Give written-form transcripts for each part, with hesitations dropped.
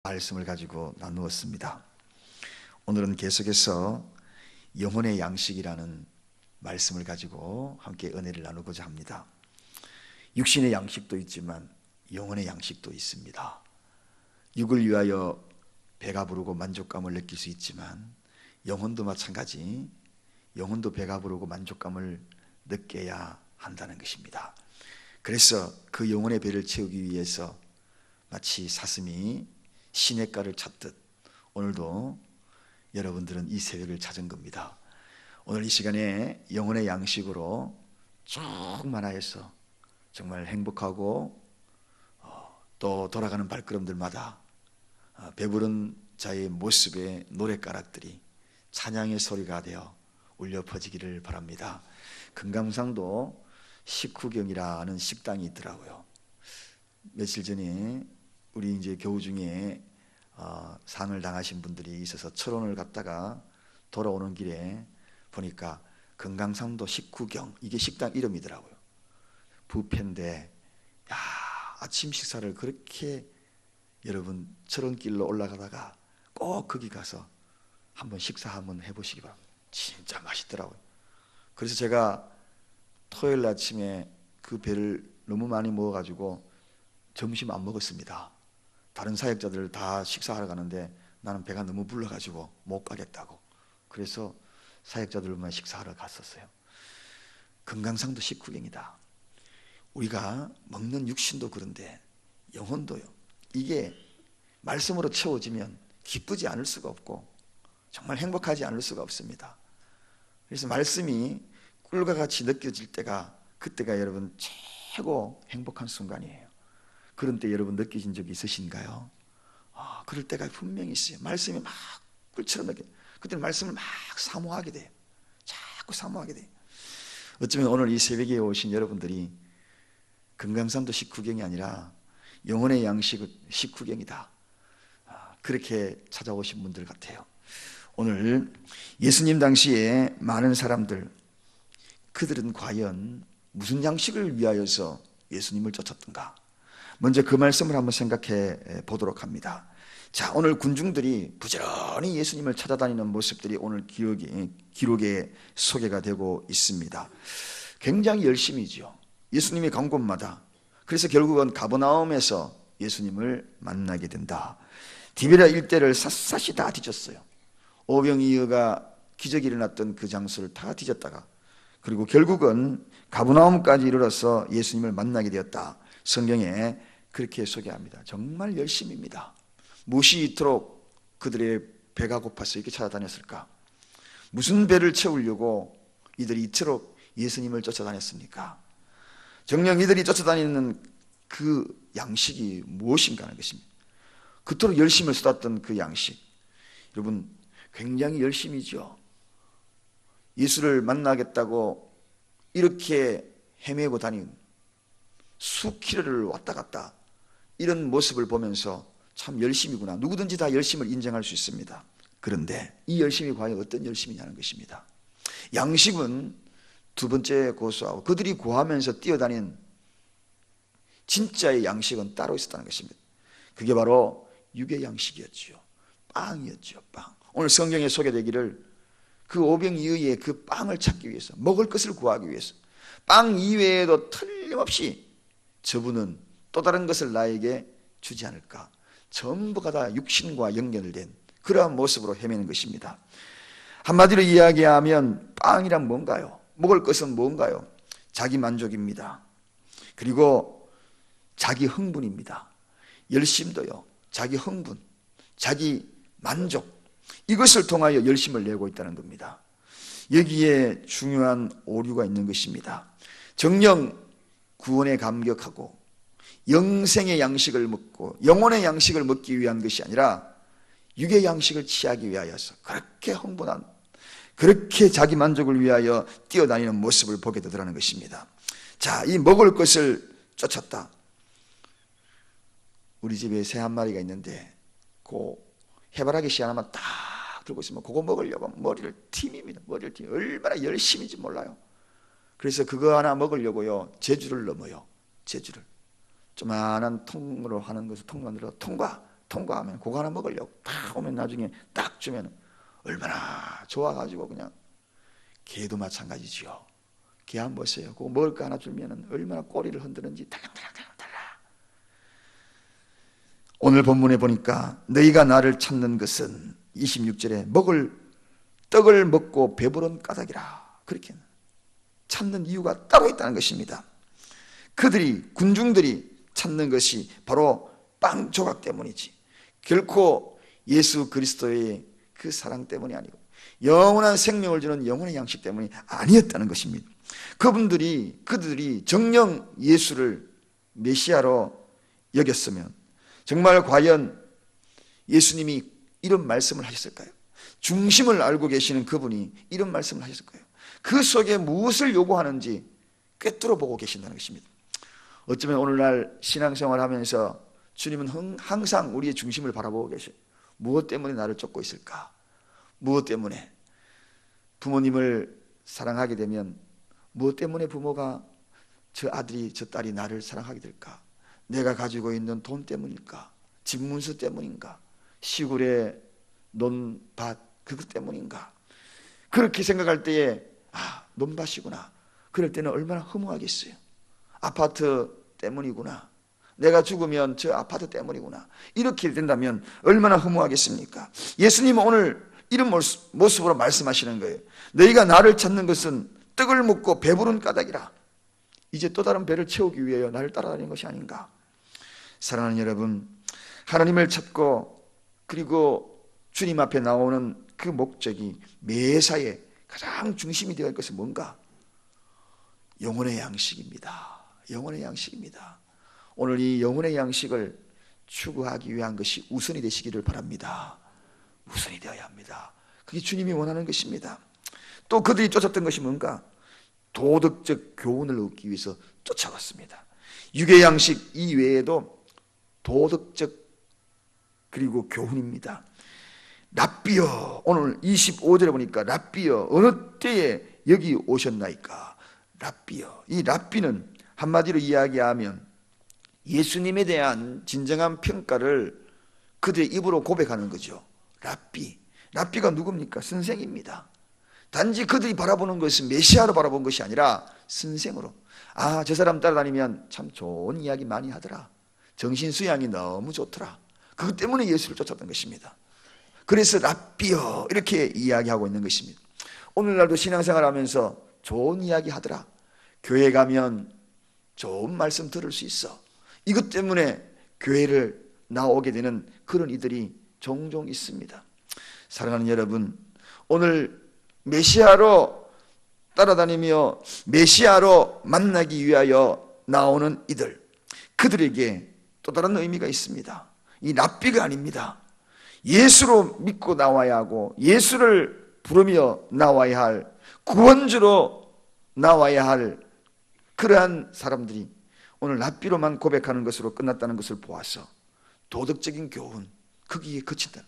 말씀을 가지고 나누었습니다. 오늘은 계속해서 영혼의 양식이라는 말씀을 가지고 함께 은혜를 나누고자 합니다. 육신의 양식도 있지만 영혼의 양식도 있습니다. 육을 위하여 배가 부르고 만족감을 느낄 수 있지만 영혼도 마찬가지, 영혼도 배가 부르고 만족감을 느껴야 한다는 것입니다. 그래서 그 영혼의 배를 채우기 위해서 마치 사슴이 시냇가를 찾듯 오늘도 여러분들은 이 새벽을 찾은 겁니다. 오늘 이 시간에 영혼의 양식으로 쭉 만화해서 정말 행복하고 또 돌아가는 발걸음들마다 배부른 자의 모습에 노랫가락들이 찬양의 소리가 되어 울려 퍼지기를 바랍니다. 금강산도 식후경이라는 식당이 있더라고요. 며칠 전에 우리 이제 교우 중에 상을 당하신 분들이 있어서 철원을 갔다가 돌아오는 길에 보니까 금강산도 식후경, 이게 식당 이름이더라고요. 뷔페인데 아침 식사를 그렇게 여러분 철원길로 올라가다가 꼭 거기 가서 한번 식사 한번 해보시기 바랍니다. 진짜 맛있더라고요. 그래서 제가 토요일 아침에 그 배를 너무 많이 먹어가지고 점심 안 먹었습니다. 다른 사역자들 다 식사하러 가는데 나는 배가 너무 불러가지고 못 가겠다고, 그래서 사역자들만 식사하러 갔었어요. 금강산도 식후경이다. 우리가 먹는 육신도 그런데 영혼도요, 이게 말씀으로 채워지면 기쁘지 않을 수가 없고 정말 행복하지 않을 수가 없습니다. 그래서 말씀이 꿀과 같이 느껴질 때가, 그때가 여러분 최고 행복한 순간이에요. 그런 때 여러분 느끼신 적이 있으신가요? 그럴 때가 분명히 있어요. 말씀이 막 꿀처럼 느껴요. 그때는 말씀을 막 사모하게 돼요. 자꾸 사모하게 돼요. 어쩌면 오늘 이 새벽에 오신 여러분들이 금강산도 식후경이 아니라 영혼의 양식은 식후경이다, 그렇게 찾아오신 분들 같아요. 오늘 예수님 당시에 많은 사람들, 그들은 과연 무슨 양식을 위하여서 예수님을 쫓았던가? 먼저 그 말씀을 한번 생각해 보도록 합니다. 자, 오늘 군중들이 부지런히 예수님을 찾아다니는 모습들이 오늘 기록에 소개가 되고 있습니다. 굉장히 열심이죠. 예수님이 간 곳마다. 그래서 결국은 가버나움에서 예수님을 만나게 된다. 디베랴 일대를 샅샅이 다 뒤졌어요. 오병이어가 기적이 일어났던 그 장소를 다 뒤졌다가 그리고 결국은 가버나움까지 이르러서 예수님을 만나게 되었다. 성경에 그렇게 소개합니다. 정말 열심입니다. 무엇이 이토록 그들의 배가 고파서 이렇게 찾아다녔을까? 무슨 배를 채우려고 이들이 이토록 예수님을 쫓아다녔습니까? 정녕 이들이 쫓아다니는 그 양식이 무엇인가 하는 것입니다. 그토록 열심을 쏟았던 그 양식, 여러분 굉장히 열심이죠. 예수를 만나겠다고 이렇게 헤매고 다닌 수킬로를 왔다 갔다 이런 모습을 보면서 참 열심이구나, 누구든지 다 열심을 인정할 수 있습니다. 그런데 이 열심이 과연 어떤 열심이냐는 것입니다. 양식은 두 번째 고수하고 그들이 구하면서 뛰어다닌 진짜의 양식은 따로 있었다는 것입니다. 그게 바로 육의 양식이었죠. 빵이었죠. 빵. 오늘 성경에 소개되기를 그 오병이어의 그 빵을 찾기 위해서, 먹을 것을 구하기 위해서, 빵 이외에도 틀림없이 저분은 또 다른 것을 나에게 주지 않을까, 전부가 다 육신과 연결된 그러한 모습으로 헤매는 것입니다. 한마디로 이야기하면 빵이란 뭔가요? 먹을 것은 뭔가요? 자기 만족입니다. 그리고 자기 흥분입니다. 열심도요, 자기 흥분, 자기 만족, 이것을 통하여 열심을 내고 있다는 겁니다. 여기에 중요한 오류가 있는 것입니다. 정녕 구원에 감격하고 영생의 양식을 먹고 영혼의 양식을 먹기 위한 것이 아니라 육의 양식을 취하기 위하여서 그렇게 흥분한, 그렇게 자기 만족을 위하여 뛰어다니는 모습을 보게 되더라는 것입니다. 자, 이 먹을 것을 쫓았다. 우리 집에 새 한 마리가 있는데 그 해바라기 씨 하나만 딱 들고 있으면 그거 먹으려고 머리를 틔입니다. 머리를 틔. 얼마나 열심인지 몰라요. 그래서 그거 하나 먹으려고요, 제주를 넘어요. 제주를. 조만한 통으로 하는 것을 통만으로 통과 통과하면 그거 하나 먹으려고 딱 오면 나중에 딱 주면 얼마나 좋아가지고 그냥 개도 마찬가지지요. 개 한번 보세요. 그거 먹을 거 하나 주면 얼마나 꼬리를 흔드는지 달랑달랑 달라. 오늘 본문에 보니까 너희가 나를 찾는 것은 26절에 먹을 떡을 먹고 배부른 까닭이라. 그렇게 찾는 이유가 따로 있다는 것입니다. 그들이 군중들이 찾는 것이 바로 빵 조각 때문이지 결코 예수 그리스도의 그 사랑 때문이 아니고 영원한 생명을 주는 영혼의 양식 때문이 아니었다는 것입니다. 그들이 정녕 예수를 메시아로 여겼으면 정말 과연 예수님이 이런 말씀을 하셨을까요? 중심을 알고 계시는 그분이 이런 말씀을 하셨을까요? 그 속에 무엇을 요구하는지 꿰뚫어 보고 계신다는 것입니다. 어쩌면 오늘날 신앙생활 하면서 주님은 항상 우리의 중심을 바라보고 계셔요. 무엇 때문에 나를 쫓고 있을까? 무엇 때문에? 부모님을 사랑하게 되면 무엇 때문에 부모가 저 아들이 저 딸이 나를 사랑하게 될까? 내가 가지고 있는 돈 때문일까? 집문서 때문인가? 시골의 논밭 그것 때문인가? 그렇게 생각할 때에 논밭이구나. 그럴 때는 얼마나 허무하겠어요. 아파트 때문이구나. 내가 죽으면 저 아파트 때문이구나. 이렇게 된다면 얼마나 허무하겠습니까? 예수님은 오늘 이런 모습으로 말씀하시는 거예요. 너희가 나를 찾는 것은 떡을 먹고 배부른 까닭이라. 이제 또 다른 배를 채우기 위하여 나를 따라다니는 것이 아닌가. 사랑하는 여러분, 하나님을 찾고 그리고 주님 앞에 나오는 그 목적이 매사에 가장 중심이 되어야 할 것은 뭔가? 영혼의 양식입니다. 영혼의 양식입니다. 오늘 이 영혼의 양식을 추구하기 위한 것이 우선이 되시기를 바랍니다. 우선이 되어야 합니다. 그게 주님이 원하는 것입니다. 또 그들이 쫓았던 것이 뭔가? 도덕적 교훈을 얻기 위해서 쫓아왔습니다. 육의 양식 이외에도 도덕적 그리고 교훈입니다. 랍비여, 오늘 25절에 보니까 랍비여 어느 때에 여기 오셨나이까? 랍비여. 이 랍비는 한마디로 이야기하면 예수님에 대한 진정한 평가를 그들의 입으로 고백하는 거죠. 랍비. 랍비가 누굽니까? 선생입니다. 단지 그들이 바라보는 것은 메시아로 바라본 것이 아니라 선생으로. 저 사람 따라다니면 참 좋은 이야기 많이 하더라. 정신수양이 너무 좋더라. 그것 때문에 예수를 쫓았던 것입니다. 그래서 랍비여 이렇게 이야기하고 있는 것입니다. 오늘날도 신앙생활 하면서 좋은 이야기 하더라. 교회 가면 좋은 말씀 들을 수 있어. 이것 때문에 교회를 나오게 되는 그런 이들이 종종 있습니다. 사랑하는 여러분, 오늘 메시아로 따라다니며 메시아로 만나기 위하여 나오는 이들, 그들에게 또 다른 의미가 있습니다. 이 랍비가 아닙니다. 예수로 믿고 나와야 하고 예수를 부르며 나와야 할, 구원주로 나와야 할 그러한 사람들이 오늘 랍비로만 고백하는 것으로 끝났다는 것을 보아서 도덕적인 교훈, 거기에 그친다.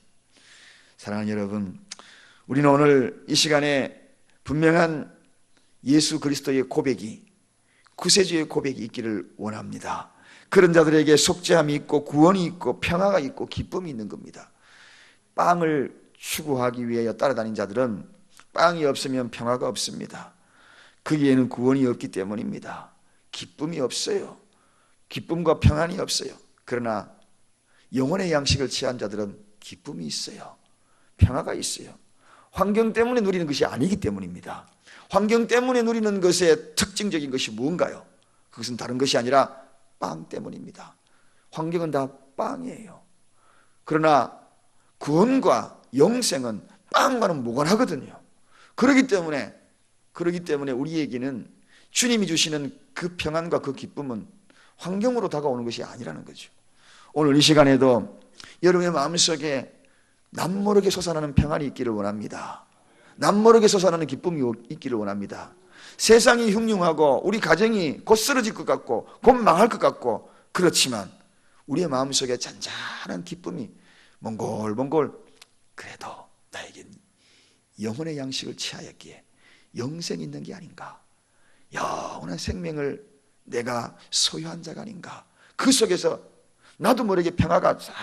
사랑하는 여러분, 우리는 오늘 이 시간에 분명한 예수 그리스도의 고백이, 구세주의 고백이 있기를 원합니다. 그런 자들에게 속죄함이 있고 구원이 있고 평화가 있고 기쁨이 있는 겁니다. 빵을 추구하기 위하여 따라다닌 자들은 빵이 없으면 평화가 없습니다. 거기에는 구원이 없기 때문입니다. 기쁨이 없어요. 기쁨과 평안이 없어요. 그러나 영혼의 양식을 취한 자들은 기쁨이 있어요. 평화가 있어요. 환경 때문에 누리는 것이 아니기 때문입니다. 환경 때문에 누리는 것의 특징적인 것이 무언가요? 그것은 다른 것이 아니라 빵 때문입니다. 환경은 다 빵이에요. 그러나 구원과 영생은 빵과는 무관하거든요. 그렇기 때문에 우리에게는 주님이 주시는 그 평안과 그 기쁨은 환경으로 다가오는 것이 아니라는 거죠. 오늘 이 시간에도 여러분의 마음속에 남모르게 솟아나는 평안이 있기를 원합니다. 남모르게 솟아나는 기쁨이 있기를 원합니다. 세상이 흉흉하고 우리 가정이 곧 쓰러질 것 같고 곧 망할 것 같고 그렇지만 우리의 마음속에 잔잔한 기쁨이 몽골몽골, 그래도 나에겐 영혼의 양식을 취하였기에 영생이 있는 게 아닌가, 영원한 생명을 내가 소유한 자가 아닌가, 그 속에서 나도 모르게 평화가 싹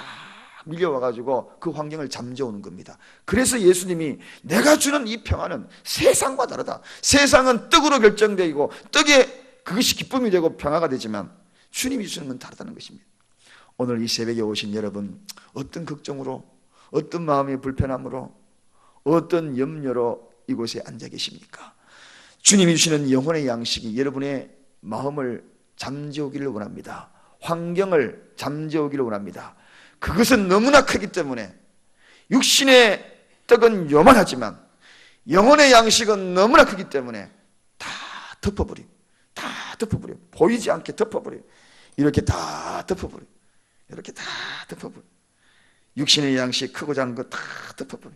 밀려와가지고 그 환경을 잠재우는 겁니다. 그래서 예수님이 내가 주는 이 평안은 세상과 다르다. 세상은 떡으로 결정되고 떡에 그것이 기쁨이 되고 평화가 되지만 주님이 주는 건 다르다는 것입니다. 오늘 이 새벽에 오신 여러분, 어떤 걱정으로, 어떤 마음의 불편함으로, 어떤 염려로 이곳에 앉아 계십니까? 주님이 주시는 영혼의 양식이 여러분의 마음을 잠재우기를 원합니다. 환경을 잠재우기를 원합니다. 그것은 너무나 크기 때문에 육신의 떡은 요만하지만 영혼의 양식은 너무나 크기 때문에 다 덮어버려. 다 덮어버려. 보이지 않게 덮어버려. 이렇게 다 덮어버려. 이렇게 다 덮어버려. 육신의 양식 크고 작은 거 다 덮어버려.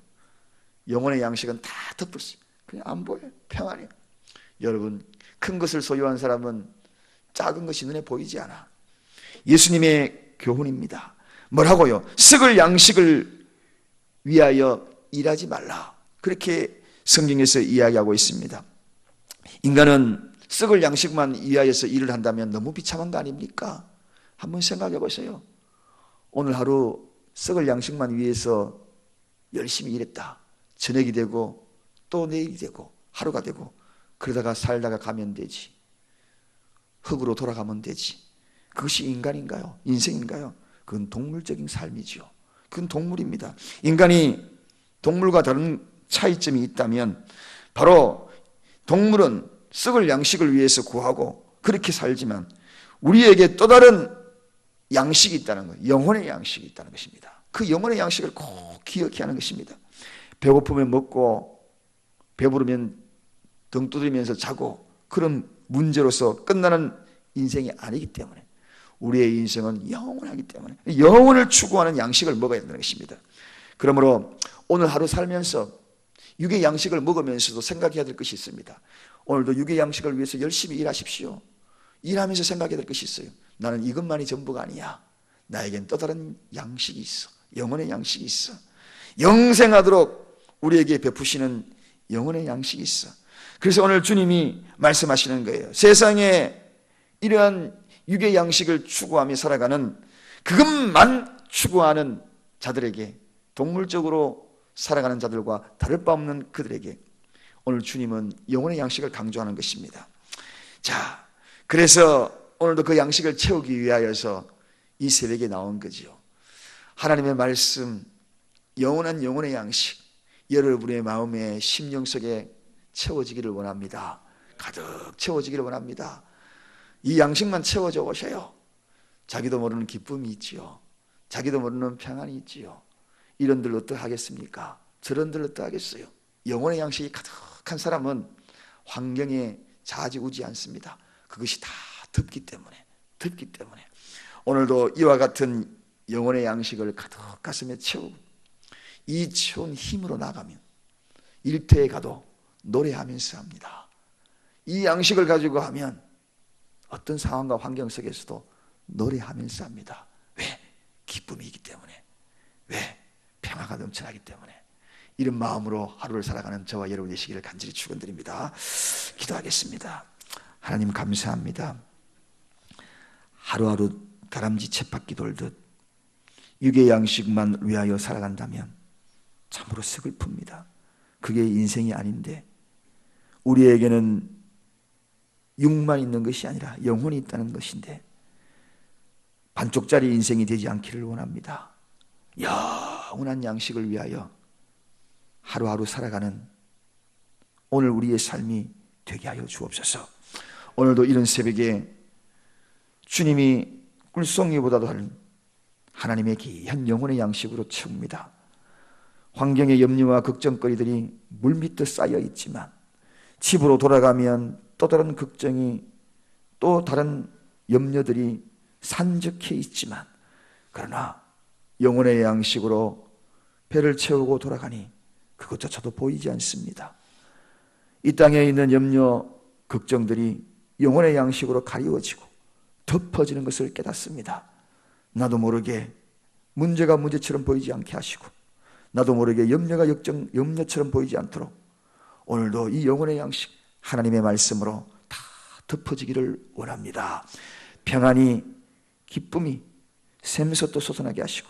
영혼의 양식은 다 덮었어요. 그냥 안 보여요. 평안해요. 여러분, 큰 것을 소유한 사람은 작은 것이 눈에 보이지 않아. 예수님의 교훈입니다. 뭐라고요? 썩을 양식을 위하여 일하지 말라. 그렇게 성경에서 이야기하고 있습니다. 인간은 썩을 양식만 위하여서 일을 한다면 너무 비참한 거 아닙니까? 한번 생각해 보세요. 오늘 하루 썩을 양식만 위해서 열심히 일했다. 저녁이 되고 또 내일이 되고 하루가 되고 그러다가 살다가 가면 되지. 흙으로 돌아가면 되지. 그것이 인간인가요? 인생인가요? 그건 동물적인 삶이죠. 그건 동물입니다. 인간이 동물과 다른 차이점이 있다면 바로 동물은 썩을 양식을 위해서 구하고 그렇게 살지만 우리에게 또 다른 양식이 있다는 거예요. 영혼의 양식이 있다는 것입니다. 그 영혼의 양식을 꼭 기억해야 하는 것입니다. 배고프면 먹고 배부르면 등 두드리면서 자고 그런 문제로서 끝나는 인생이 아니기 때문에 우리의 인생은 영원하기 때문에 영혼을 추구하는 양식을 먹어야 된다는 것입니다. 그러므로 오늘 하루 살면서 육의 양식을 먹으면서도 생각해야 될 것이 있습니다. 오늘도 육의 양식을 위해서 열심히 일하십시오. 일하면서 생각해야 될 것이 있어요. 나는 이것만이 전부가 아니야. 나에겐 또 다른 양식이 있어. 영혼의 양식이 있어. 영생하도록 우리에게 베푸시는 영혼의 양식이 있어. 그래서 오늘 주님이 말씀하시는 거예요. 세상에 이러한 육의 양식을 추구하며 살아가는 그것만 추구하는 자들에게, 동물적으로 살아가는 자들과 다를 바 없는 그들에게 오늘 주님은 영혼의 양식을 강조하는 것입니다. 자, 그래서 오늘도 그 양식을 채우기 위하여서 이 새벽에 나온 거죠. 하나님의 말씀, 영원한 영혼의 양식 여러분의 마음에 심령 속에 채워지기를 원합니다. 가득 채워지기를 원합니다. 이 양식만 채워져 오셔요. 자기도 모르는 기쁨이 있지요. 자기도 모르는 평안이 있지요. 이런들 어떠하겠습니까? 저런들 어떠하겠어요? 영혼의 양식이 가득한 사람은 환경에 좌지우지 않습니다. 그것이 다 덮기 때문에 오늘도 이와 같은 영혼의 양식을 가득 가슴에 채우고 이 채운 힘으로 나가면 일터에 가도 노래하면서 합니다. 이 양식을 가지고 하면 어떤 상황과 환경 속에서도 노래하면서 합니다. 왜? 기쁨이 있기 때문에. 왜? 평화가 넘쳐나기 때문에. 이런 마음으로 하루를 살아가는 저와 여러분 되시기를 간절히 축원드립니다. 기도하겠습니다. 하나님 감사합니다. 하루하루 다람쥐 쳇바퀴 돌듯 육의 양식만 위하여 살아간다면 참으로 서글픕니다. 그게 인생이 아닌데 우리에게는 육만 있는 것이 아니라 영혼이 있다는 것인데 반쪽짜리 인생이 되지 않기를 원합니다. 영원한 양식을 위하여 하루하루 살아가는 오늘 우리의 삶이 되게 하여 주옵소서. 오늘도 이런 새벽에 주님이 꿀송이보다도 다른 하나님의 귀한 영혼의 양식으로 채웁니다. 환경의 염려와 걱정거리들이 물밑에 쌓여 있지만 집으로 돌아가면 또 다른 걱정이 또 다른 염려들이 산적해 있지만 그러나 영혼의 양식으로 배를 채우고 돌아가니 그것조차도 보이지 않습니다. 이 땅에 있는 염려, 걱정들이 영혼의 양식으로 가리워지고 덮어지는 것을 깨닫습니다. 나도 모르게 문제가 문제처럼 보이지 않게 하시고 나도 모르게 염려가 염려처럼 보이지 않도록 오늘도 이 영혼의 양식 하나님의 말씀으로 다 덮어지기를 원합니다. 평안이 기쁨이 샘솟도 솟아나게 하시고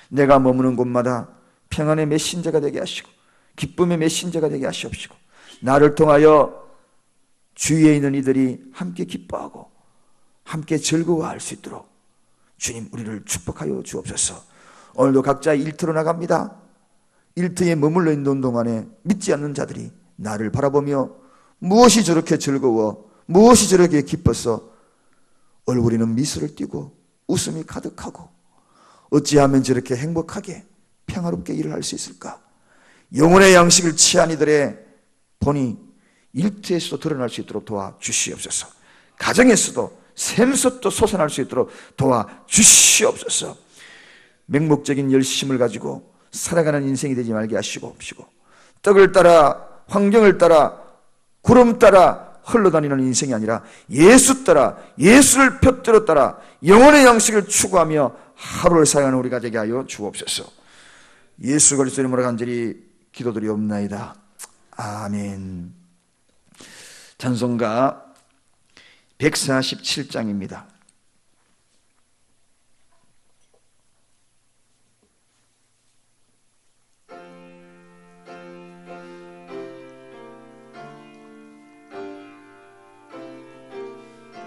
내가 머무는 곳마다 평안의 메신저가 되게 하시고 기쁨의 메신저가 되게 하시옵시고, 나를 통하여 주위에 있는 이들이 함께 기뻐하고 함께 즐거워할 수 있도록 주님 우리를 축복하여 주옵소서. 오늘도 각자 일터로 나갑니다. 일터에 머물러 있는 동안에 믿지 않는 자들이 나를 바라보며 무엇이 저렇게 즐거워, 무엇이 저렇게 기뻐서 얼굴에는 미소를 띠고 웃음이 가득하고 어찌하면 저렇게 행복하게 평화롭게 일을 할 수 있을까? 영혼의 양식을 취한 이들의 본이 일터에서도 드러날 수 있도록 도와주시옵소서. 가정에서도 샘솟도 솟아날 수 있도록 도와주시옵소서. 맹목적인 열심을 가지고 살아가는 인생이 되지 말게 하시고, 떡을 따라 환경을 따라 구름 따라 흘러다니는 인생이 아니라 예수 따라, 예수를 펴들어 따라 영혼의 양식을 추구하며 하루를 살아가는 우리가 되게 하여 주옵소서. 예수 그리스도 이름으로 간절히 기도드리옵나이다. 아멘. 찬송가 147장입니다.